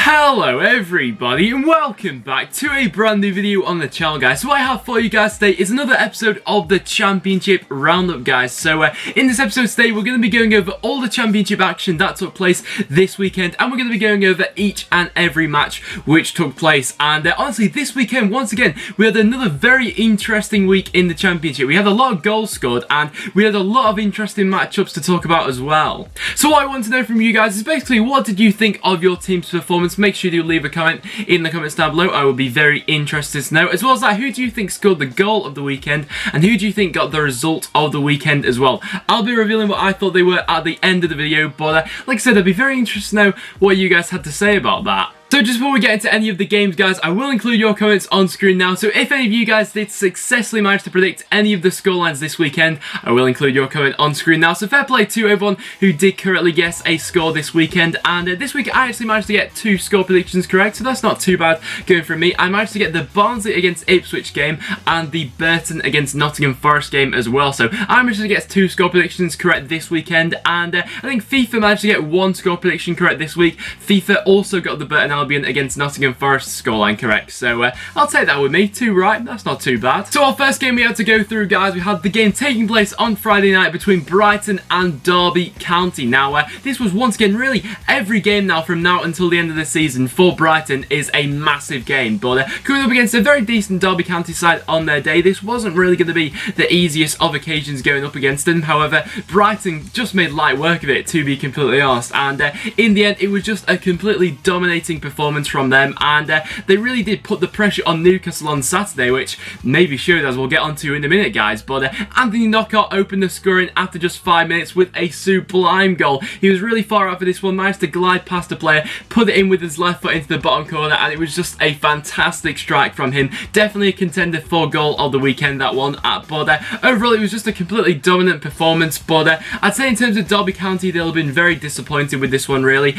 Hello everybody and welcome back to a brand new video on the channel, guys. So what I have for you guys today is another episode of the Championship Roundup, guys. So in this episode today we're going to be going over all the Championship action that took place this weekend, and we're going to be going over each and every match which took place. And honestly, this weekend once again we had another very interesting week in the Championship. We had a lot of goals scored and we had a lot of interesting matchups to talk about as well. So what I want to know from you guys is basically, what did you think of your team's performance? Make sure you leave a comment in the comments down below. I will be very interested to know. As well as that, who do you think scored the goal of the weekend, and who do you think got the result of the weekend as well? I'll be revealing what I thought they were at the end of the video, but like I said, I'd be very interested to know what you guys had to say about that. So just before we get into any of the games, guys, I will include your comments on screen now. So if any of you guys did successfully manage to predict any of the scorelines this weekend, I will include your comment on screen now. So fair play to everyone who did correctly guess a score this weekend. And this week I actually managed to get 2 score predictions correct, so that's not too bad going from me. I managed to get the Barnsley against Ipswich game and the Burton against Nottingham Forest game as well. So I managed to get 2 score predictions correct this weekend. And I think FIFA managed to get 1 score prediction correct this week. FIFA also got the Burton Albion against Nottingham Forest scoreline correct, so I'll take that with me. 2 right, that's not too bad. So our first game we had to go through, guys, we had the game taking place on Friday night between Brighton and Derby County. Now this was once again really every game now from now until the end of the season for Brighton is a massive game, but coming up against a very decent Derby County side on their day, this wasn't really going to be the easiest of occasions going up against them. However, Brighton just made light work of it, to be completely honest, and in the end it was just a completely dominating performance from them, and they really did put the pressure on Newcastle on Saturday, which maybe showed, as we'll get onto in a minute, guys. But Anthony Knockout opened the scoring after just 5 minutes with a sublime goal. He was really far out for this one, managed to glide past the player, put it in with his left foot into the bottom corner, and it was just a fantastic strike from him. Definitely a contender for goal of the weekend, that one. But overall it was just a completely dominant performance. But I'd say in terms of Derby County, they'll have been very disappointed with this one, really.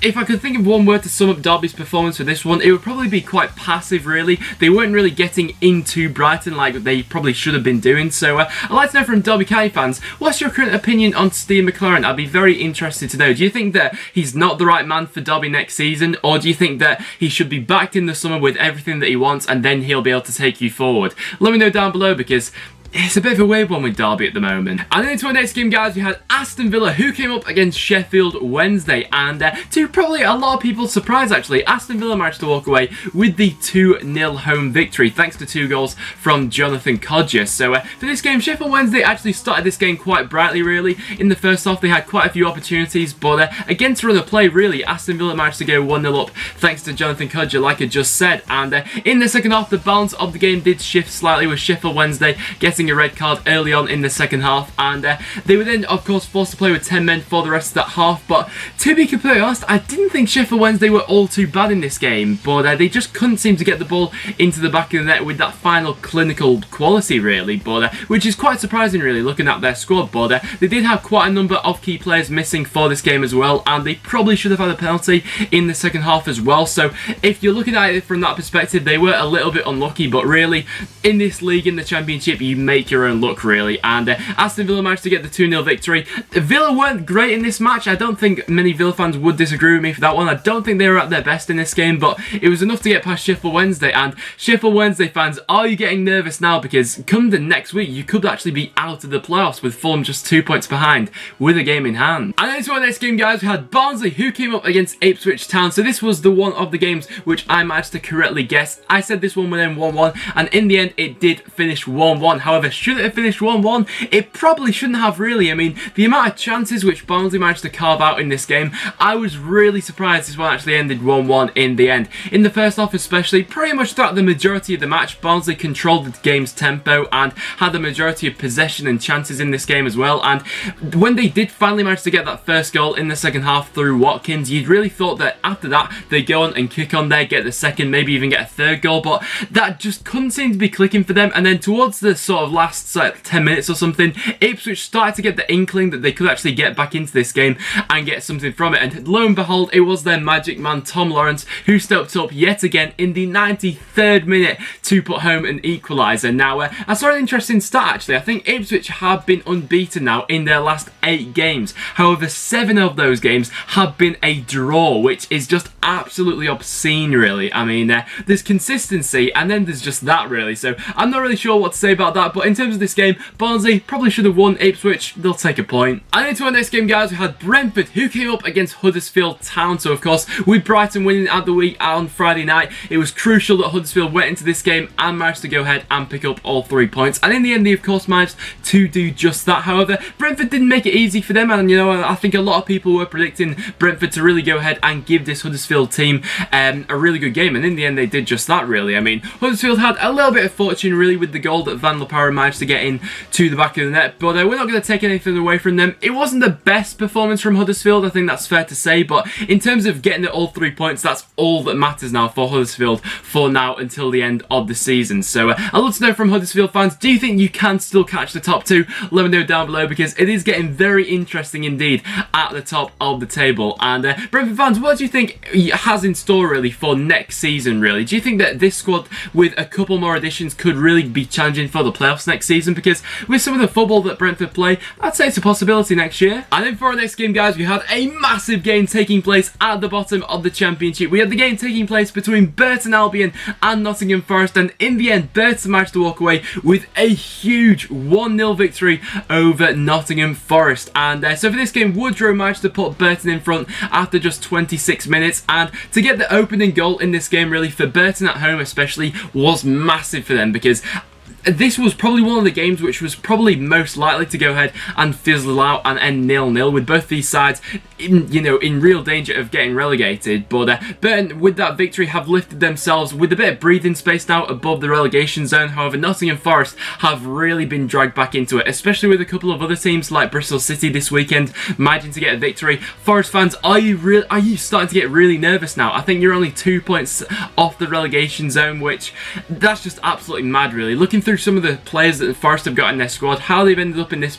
If I could think of one word to sum up Derby's performance for this one, it would probably be quite passive, really. They weren't really getting into Brighton like they probably should have been doing. So I'd like to know from Derby County fans, what's your current opinion on Steve McLaren? I'd be very interested to know. Do you think that he's not the right man for Derby next season, or do you think that he should be backed in the summer with everything that he wants and then he'll be able to take you forward? Let me know down below, because it's a bit of a weird one with Derby at the moment. And then into our next game, guys, we had Aston Villa, who came up against Sheffield Wednesday. And to probably a lot of people's surprise, actually, Aston Villa managed to walk away with the 2-0 home victory, thanks to 2 goals from Jonathan Codger. So for this game, Sheffield Wednesday actually started this game quite brightly, really. In the first half, they had quite a few opportunities, but against run of play, really, Aston Villa managed to go 1-0 up, thanks to Jonathan Codger, like I just said. And in the second half, the balance of the game did shift slightly, with Sheffield Wednesday getting a red card early on in the second half, and they were then of course forced to play with 10 men for the rest of that half. But to be completely honest, I didn't think Sheffield Wednesday were all too bad in this game, but they just couldn't seem to get the ball into the back of the net with that final clinical quality, really, but which is quite surprising, really, looking at their squad. But they did have quite a number of key players missing for this game as well, and they probably should have had a penalty in the second half as well. So if you're looking at it from that perspective, they were a little bit unlucky, but really in this league, in the Championship, you make your own luck, really. And Aston Villa managed to get the 2-0 victory. Villa weren't great in this match. I don't think many Villa fans would disagree with me for that one. I don't think they were at their best in this game, but it was enough to get past Sheffield Wednesday. And Sheffield Wednesday fans, are you getting nervous now? Because come the next week, you could actually be out of the playoffs with Fulham just 2 points behind with a game in hand. And then to our next game, guys, we had Barnsley, who came up against Ipswich Town. So this was the one of the games which I managed to correctly guess. I said this one would end 1-1, and in the end it did finish 1-1. However, should it have finished 1-1? It probably shouldn't have, really. I mean, the amount of chances which Barnsley managed to carve out in this game, I was really surprised this one actually ended 1-1 in the end. In the first half especially, pretty much throughout the majority of the match, Barnsley controlled the game's tempo and had the majority of possession and chances in this game as well. And when they did finally manage to get that first goal in the second half through Watkins, you'd really thought that after that they'd go on and kick on there, get the second, maybe even get a third goal, but that just couldn't seem to be clicking for them. And then towards the sort of last 10 minutes or something, Ipswich started to get the inkling that they could actually get back into this game and get something from it. And lo and behold, it was their magic man, Tom Lawrence, who stepped up yet again in the 93rd minute to put home an equaliser. Now, I saw an interesting stat actually. I think Ipswich have been unbeaten now in their last 8 games. However, 7 of those games have been a draw, which is just absolutely obscene, really. I mean, there's consistency and then there's just that, really. So I'm not really sure what to say about that, but in terms of this game, Barnsley probably should have won. Ipswich, they'll take a point. And into our next game, guys, we had Brentford, who came up against Huddersfield Town. So, of course, with Brighton winning at the week on Friday night, it was crucial that Huddersfield went into this game and managed to go ahead and pick up all 3 points. And in the end, they, of course, managed to do just that. However, Brentford didn't make it easy for them, and, you know, I think a lot of people were predicting Brentford to really go ahead and give this Huddersfield team a really good game, and in the end, they did just that, really. I mean, Huddersfield had a little bit of fortune, really, with the goal that Van Lopara managed to get in to the back of the net, but we're not going to take anything away from them. It wasn't the best performance from Huddersfield, I think that's fair to say, but in terms of getting all 3 points, that's all that matters now for Huddersfield for now until the end of the season. So I'd love to know from Huddersfield fans, do you think you can still catch the top 2? Let me know down below, because it is getting very interesting indeed at the top of the table. And Brentford fans, what do you think has in store really for next season, really? Do you think that this squad with a couple more additions could really be challenging for the playoffs next season? Because with some of the football that Brentford play, I'd say it's a possibility next year. And then for our next game, guys, we had a massive game taking place at the bottom of the Championship. We had the game taking place between Burton Albion and Nottingham Forest, and in the end, Burton managed to walk away with a huge 1-0 victory over Nottingham Forest. And so for this game, Woodrow managed to put Burton in front after just 26 minutes, and to get the opening goal in this game, really, for Burton at home especially, was massive for them, because this was probably one of the games which was probably most likely to go ahead and fizzle out and end 0-0, with both these sides in real danger of getting relegated. But Burton, with that victory, have lifted themselves with a bit of breathing space now above the relegation zone. However, Nottingham Forest have really been dragged back into it, especially with a couple of other teams like Bristol City this weekend managing to get a victory. Forest fans, are you starting to get really nervous now? I think you're only 2 points off the relegation zone, which that's just absolutely mad, really. Looking through some of the players that Forest have got in their squad, how they've ended up in this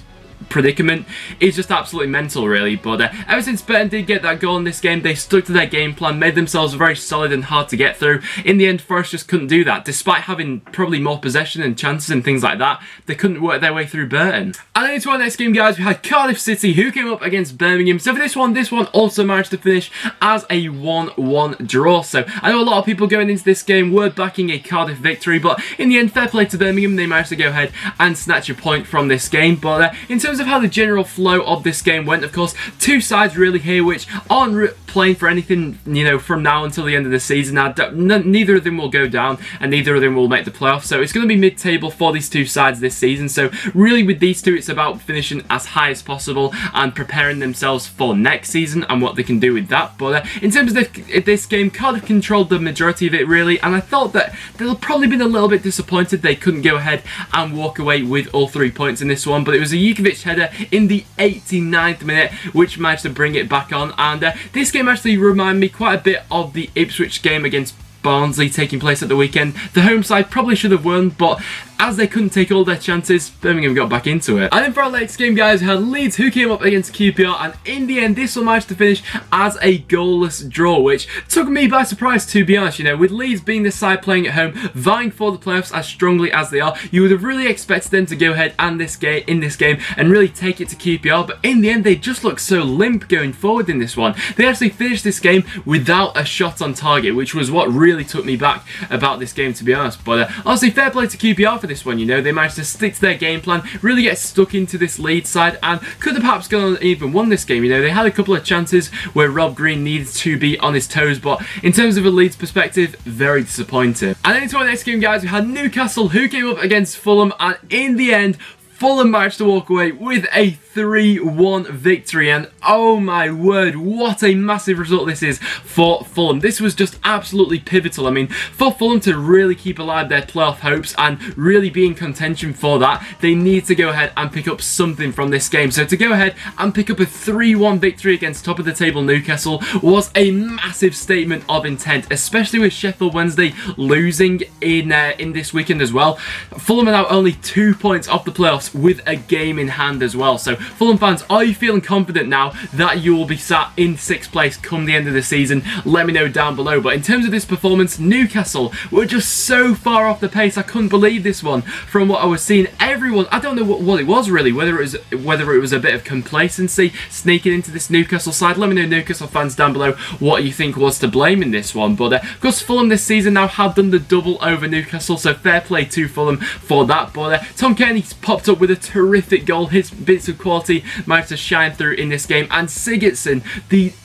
predicament is just absolutely mental, really. But ever since Burton did get that goal in this game, they stuck to their game plan, made themselves very solid and hard to get through. In the end, Forest just couldn't do that. Despite having probably more possession and chances and things like that, they couldn't work their way through Burton. And then into our next game, guys, we had Cardiff City, who came up against Birmingham. So for this one also managed to finish as a 1-1 draw. So I know a lot of people going into this game were backing a Cardiff victory, but in the end, fair play to Birmingham. They managed to go ahead and snatch a point from this game. But in terms of how the general flow of this game went, of course, 2 sides really here which aren't playing for anything, from now until the end of the season. Now, neither of them will go down and neither of them will make the playoffs, so it's going to be mid-table for these 2 sides this season. So really with these 2, it's about finishing as high as possible and preparing themselves for next season and what they can do with that. But in terms of this game, Cardiff controlled the majority of it, really, and I thought that they'll probably been a little bit disappointed they couldn't go ahead and walk away with all 3 points in this one. But it was a Jukovic header in the 89th minute which managed to bring it back on, and this game actually reminded me quite a bit of the Ipswich game against Barnsley taking place at the weekend. The home side probably should have won, but as they couldn't take all their chances, Birmingham got back into it. And then for our next game, guys, we had Leeds, who came up against QPR, and in the end, this one managed to finish as a goalless draw, which took me by surprise, to be honest. With Leeds being the side playing at home, vying for the playoffs as strongly as they are, you would have really expected them to go ahead and in this game and really take it to QPR, but in the end, they just looked so limp going forward in this one. They actually finished this game without a shot on target, which was what really took me back about this game, to be honest. But honestly, fair play to QPR for this one. They managed to stick to their game plan, really get stuck into this Leeds side, and could have perhaps gone on and even won this game. They had a couple of chances where Rob Green needed to be on his toes, but in terms of a Leeds perspective, very disappointing. And then into our next game, guys, we had Newcastle, who came up against Fulham, and in the end, Fulham managed to walk away with a 3-1 victory, and oh my word, what a massive result this is for Fulham. This was just absolutely pivotal. I mean, for Fulham to really keep alive their playoff hopes and really be in contention for that, they need to go ahead and pick up something from this game. So to go ahead and pick up a 3-1 victory against top of the table Newcastle was a massive statement of intent, especially with Sheffield Wednesday losing in this weekend as well. Fulham are now only 2 points off the playoffs with a game in hand as well. So Fulham fans, are you feeling confident now that you will be sat in 6th place come the end of the season? Let me know down below. But in terms of this performance, Newcastle were just so far off the pace. I couldn't believe this one from what I was seeing. Everyone, I don't know what it was really, whether it was a bit of complacency sneaking into this Newcastle side. Let me know, Newcastle fans, down below what you think was to blame in this one. But of course, Fulham this season now have done the double over Newcastle, so fair play to Fulham for that. But Tom Kearney's popped up with a terrific goal. His bits of quality managed to shine through in this game, and Sigurdsson,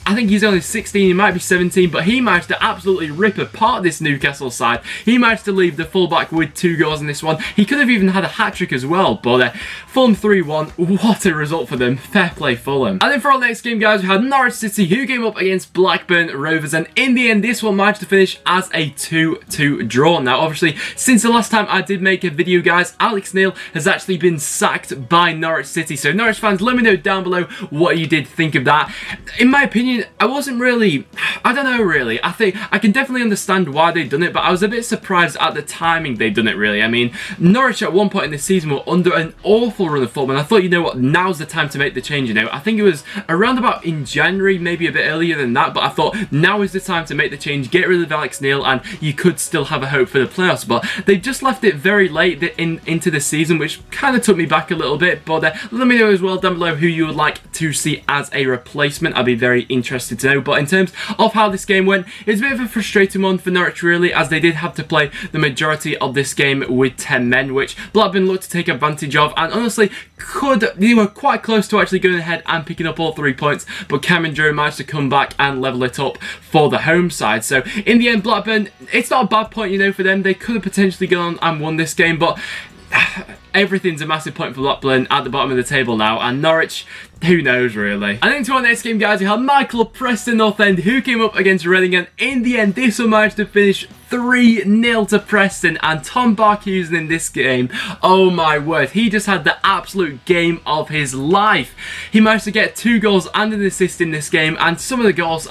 I think he's only 16, he might be 17, but he managed to absolutely rip apart this Newcastle side. He managed to leave the fullback with 2 goals in this one. He could have even had a hat-trick as well, but Fulham 3-1, what a result for them. Fair play, Fulham. And then for our next game, guys, we had Norwich City, who came up against Blackburn Rovers, and in the end, this one managed to finish as a 2-2 draw. Now, obviously, since the last time I did make a video, guys, Alex Neil has actually been sacked by Norwich City. So, Norwich fans, let me know down below what you did think of that. In my opinion, I wasn't really, I don't know really. I think I can definitely understand why they'd done it, but I was a bit surprised at the timing they'd done it, really. I mean, Norwich at one point in the season were under an awful run of form, and I thought, you know what, now's the time to make the change, you know. I think it was around about in January, maybe a bit earlier than that, but I thought now is the time to make the change, get rid of Alex Neil, and you could still have a hope for the playoffs. But they just left it very late into the season, which kind of took me back a little bit. But let me know as well down below who you would like to see as a replacement. I'd be very interested to know. But in terms of how this game went, it's a bit of a frustrating one for Norwich, really, as they did have to play the majority of this game with 10 men, which Blackburn looked to take advantage of, and honestly, they were quite close to actually going ahead and picking up all 3 points, but Cameron Joe managed to come back and level it up for the home side. So in the end, Blackburn, it's not a bad point, you know, for them. They could have potentially gone and won this game, but everything's a massive point for Blackburn at the bottom of the table now, and Norwich, who knows really. And into our next game, guys, we had my club Preston North End, who came up against Reading, and in the end this one managed to finish 3-0 to Preston. And Tom Barkhusen in this game, oh my word, he just had the absolute game of his life. He managed to get 2 goals and an assist in this game, and some of the goals,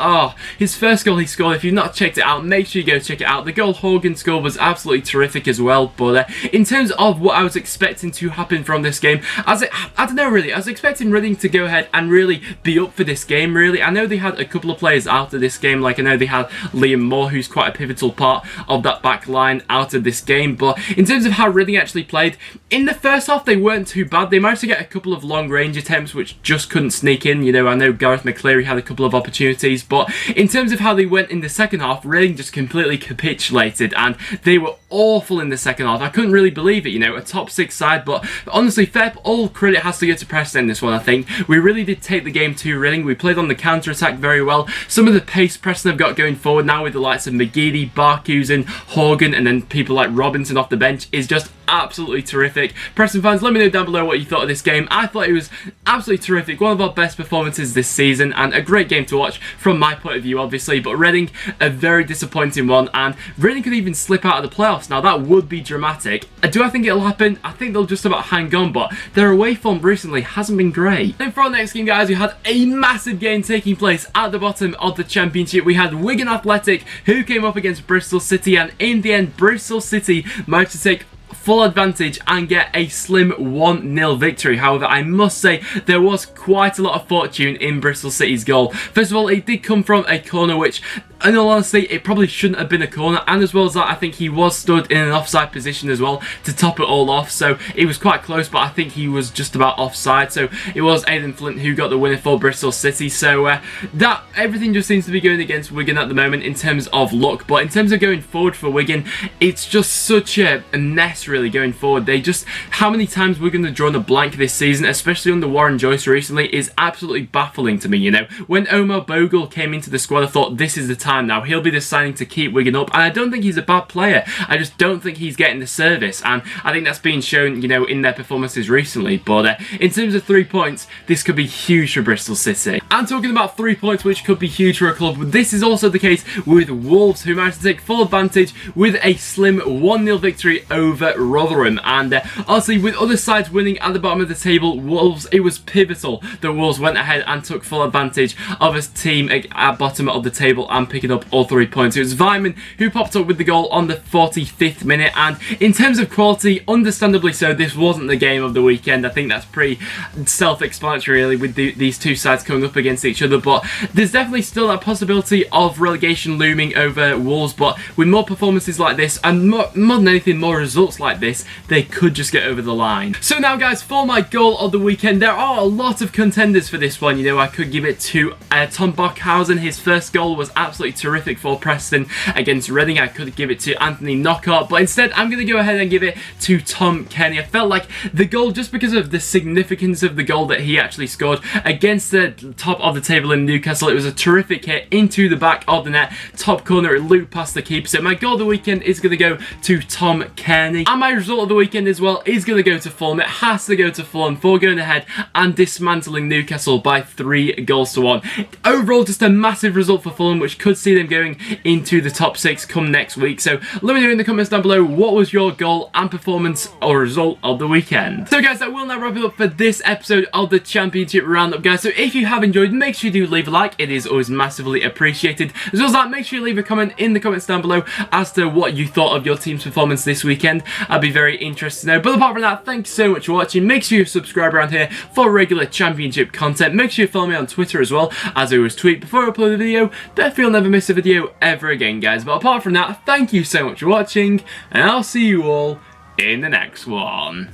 his first goal he scored, if you've not checked it out, make sure you go check it out. The goal Horgan scored was absolutely terrific as well. But in terms of what I was expecting to happen from this game, I don't know really, I was expecting Reading to go ahead and really be up for this game, really. I know they had a couple of players out of this game, like I know they had Liam Moore, who's quite a pivotal part of that back line, out of this game. But in terms of how Reading actually played, in the first half they weren't too bad. They managed to get a couple of long range attempts which just couldn't sneak in, you know. I know Gareth McCleary had a couple of opportunities, but in terms of how they went in the second half, Reading just completely capitulated, and they were awful in the second half. I couldn't really believe it, you know, a top 6 side. But honestly, all credit has to go to Preston in this one. I think we really did take the game to Reading. We played on the counter-attack very well. Some of the pace Preston have got going forward now with the likes of McGeady, Barkhusen, Horgan, and then people like Robinson off the bench is just absolutely terrific. Preston fans, let me know down below what you thought of this game. I thought it was absolutely terrific. One of our best performances this season, and a great game to watch from my point of view, obviously. But Reading, a very disappointing one, and Reading could even slip out of the playoffs. Now, that would be dramatic. Do I think it'll happen? I think they'll just about hang on, but their away form recently hasn't been great. Then for our next game, guys, we had a massive game taking place at the bottom of the Championship. We had Wigan Athletic, who came up against Bristol City, and in the end, Bristol City managed to take full advantage and get a slim 1-0 victory. However, I must say there was quite a lot of fortune in Bristol City's goal. First of all, it did come from a corner, which in all honesty, it probably shouldn't have been a corner, and as well as that, I think he was stood in an offside position as well to top it all off, so it was quite close, but I think he was just about offside. So it was Aidan Flint who got the winner for Bristol City. So that everything just seems to be going against Wigan at the moment in terms of luck. But in terms of going forward for Wigan, it's just such a mess really going forward. They just, how many times Wigan have drawn a blank this season, especially under Warren Joyce recently, is absolutely baffling to me, you know. When Omar Bogle came into the squad, I thought this is the time time now. He'll be the signing to keep Wigan up, and I don't think he's a bad player. I just don't think he's getting the service, and I think that's been shown, you know, in their performances recently. But in terms of 3 points, this could be huge for Bristol City. And talking about 3 points, which could be huge for a club, this is also the case with Wolves, who managed to take full advantage with a slim 1-0 victory over Rotherham. And honestly, with other sides winning at the bottom of the table, Wolves, it was pivotal that Wolves went ahead and took full advantage of a team at bottom of the table and picking up all 3 points. It was Weimann who popped up with the goal on the 45th minute, and in terms of quality, understandably so, this wasn't the game of the weekend. I think that's pretty self-explanatory really, with these two sides coming up against each other, but there's definitely still that possibility of relegation looming over Wolves. But with more performances like this, and more than anything, more results like this, they could just get over the line. So now guys, for my goal of the weekend, there are a lot of contenders for this one. You know, I could give it to Tom Bockhausen. His first goal was absolutely terrific for Preston against Reading. I could give it to Anthony Knockaert, but instead I'm going to go ahead and give it to Tom Kenny. I felt like the goal, just because of the significance of the goal that he actually scored against the top of the table in Newcastle, it was a terrific hit into the back of the net, top corner, it looped past the keeper. So my goal of the weekend is going to go to Tom Kenny, and my result of the weekend as well is going to go to Fulham. It has to go to Fulham for going ahead and dismantling Newcastle by 3-1. Overall, just a massive result for Fulham, which could see them going into the top 6 come next week. So let me know in the comments down below, what was your goal and performance or result of the weekend? So guys, that will now wrap it up for this episode of the Championship Roundup, guys. So if you have enjoyed, make sure you do leave a like. It is always massively appreciated. As well as that, make sure you leave a comment in the comments down below as to what you thought of your team's performance this weekend. I'd be very interested to know. But apart from that, thank you so much for watching. Make sure you subscribe around here for regular Championship content. Make sure you follow me on Twitter as well, as I always tweet before I upload a video. Therefore, you'll never miss a video ever again, guys. But apart from that, thank you so much for watching, and I'll see you all in the next one.